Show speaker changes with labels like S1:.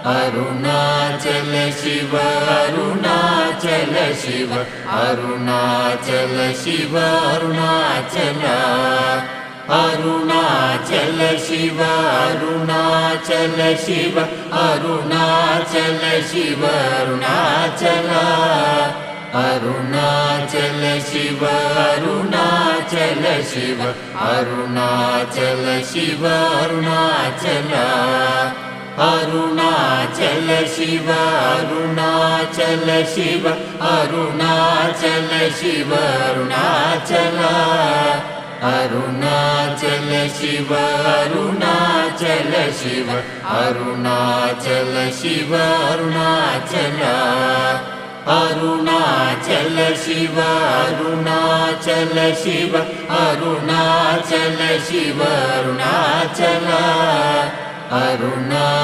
S1: Arunachal Shiva Arunachal Shiva Arunachal Shiva Arunachal Arunachal Shiva Arunachal Shiva Arunachal Shiva Arunachal Arunachal Shiva Arunachal Shiva Arunachal Shiva Arunachal Arunachal Shiva Arunachal Shiva Arunachal Shiva Arunachal Arunachal Shiva Arunachal Shiva Arunachal Shiva Arunachal Arunachal Shiva Arunachal Shiva Arunachal Shiva Arunachal Arunachal